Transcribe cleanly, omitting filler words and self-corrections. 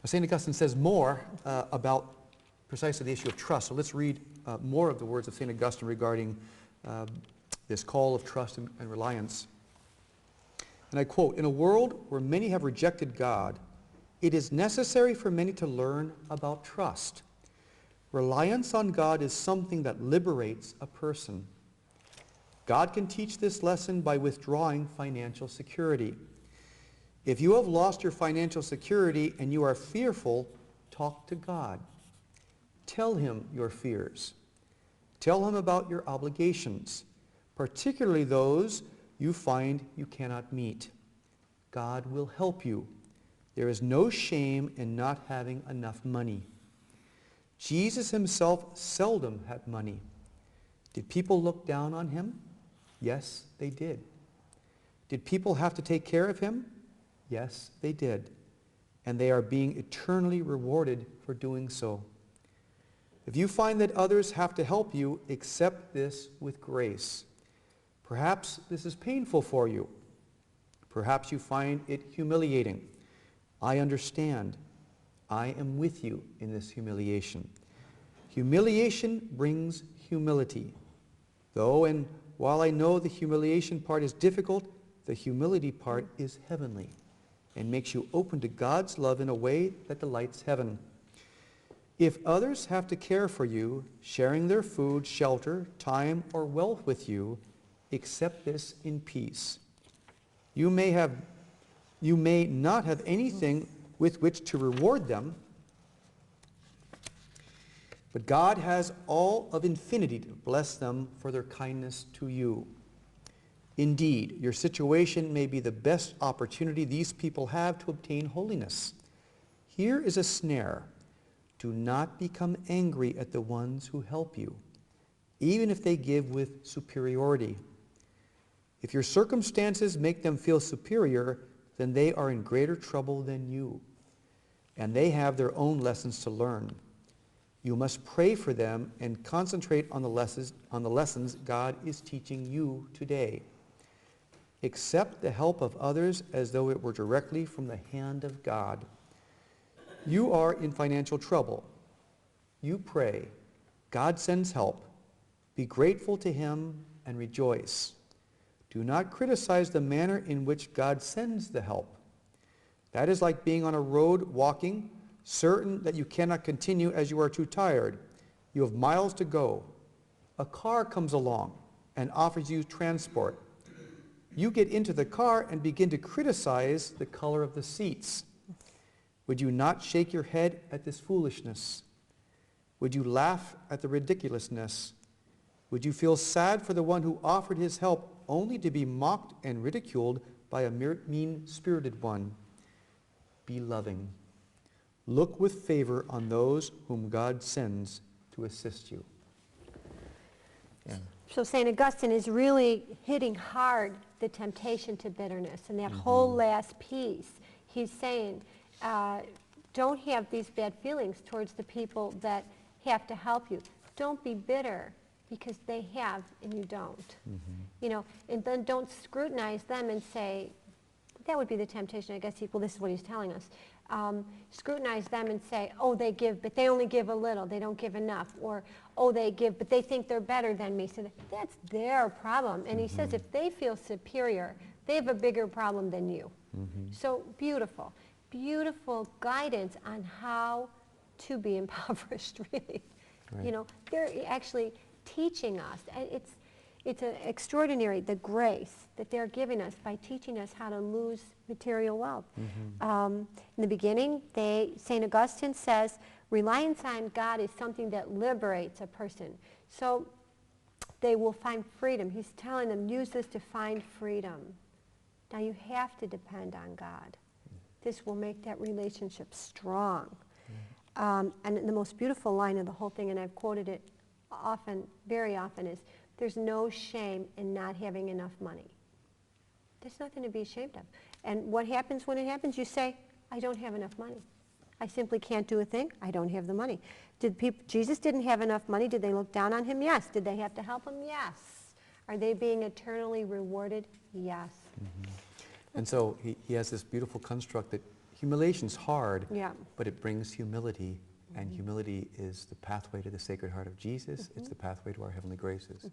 St. Augustine says more about precisely the issue of trust. So let's read more of the words of St. Augustine regarding this call of trust and reliance. And I quote, "In a world where many have rejected God, it is necessary for many to learn about trust. Reliance on God is something that liberates a person. God can teach this lesson by withdrawing financial security. If you have lost your financial security and you are fearful, talk to God. Tell him your fears. Tell him about your obligations, particularly those you find you cannot meet. God will help you. There is no shame in not having enough money. Jesus himself seldom had money. Did people look down on him? Yes, they did. Did people have to take care of him? Yes, they did. And they are being eternally rewarded for doing so. If you find that others have to help you, accept this with grace. Perhaps this is painful for you. Perhaps you find it humiliating. I understand. I am with you in this humiliation. Humiliation brings humility. Though and while I know the humiliation part is difficult, the humility part is heavenly and makes you open to God's love in a way that delights heaven. If others have to care for you, sharing their food, shelter, time, or wealth with you, accept this in peace. You may not have anything with which to reward them, but God has all of infinity to bless them for their kindness to you. Indeed, your situation may be the best opportunity these people have to obtain holiness. Here is a snare. Do not become angry at the ones who help you, even if they give with superiority. If your circumstances make them feel superior, then they are in greater trouble than you, and they have their own lessons to learn. You must pray for them and concentrate on the lessons God is teaching you today. Accept the help of others as though it were directly from the hand of God. You are in financial trouble. You pray. God sends help. Be grateful to him and rejoice. Do not criticize the manner in which God sends the help. That is like being on a road walking, certain that you cannot continue as you are too tired. You have miles to go. A car comes along and offers you transport. You get into the car and begin to criticize the color of the seats. Would you not shake your head at this foolishness? Would you laugh at the ridiculousness? Would you feel sad for the one who offered his help only to be mocked and ridiculed by a mean-spirited one? Be loving. Look with favor on those whom God sends to assist you. Yeah. So St. Augustine is really hitting hard the temptation to bitterness. And that whole last piece, he's saying, don't have these bad feelings towards the people that have to help you. Don't be bitter because they have and you don't. You know, and then don't scrutinize them and say, that would be the temptation, I guess. Well, this is what he's telling us. Scrutinize them and say, oh, they give, but they only give a little. They don't give enough. Or, oh, they give, but they think they're better than me. So that's their problem. And he says if they feel superior, they have a bigger problem than you. So beautiful. Beautiful guidance on how to be impoverished, really. Right. You know, they're actually teaching us. And it's extraordinary, the grace that they're giving us by teaching us how to lose material wealth. In the beginning, St. Augustine says, reliance on God is something that liberates a person. So they will find freedom. He's telling them, use this to find freedom. Now you have to depend on God. This will make that relationship strong. And the most beautiful line of the whole thing, and I've quoted it often, very often, is, there's no shame in not having enough money. There's nothing to be ashamed of. And what happens when it happens? You say, I don't have enough money. I simply can't do a thing. I don't have the money. Jesus didn't have enough money. Did they look down on him? Yes. Did they have to help him? Yes. Are they being eternally rewarded? Yes. And so he has this beautiful construct that Humiliation's hard, Yeah. but it brings humility, and humility is the pathway to the Sacred Heart of Jesus. It's the pathway to our heavenly graces.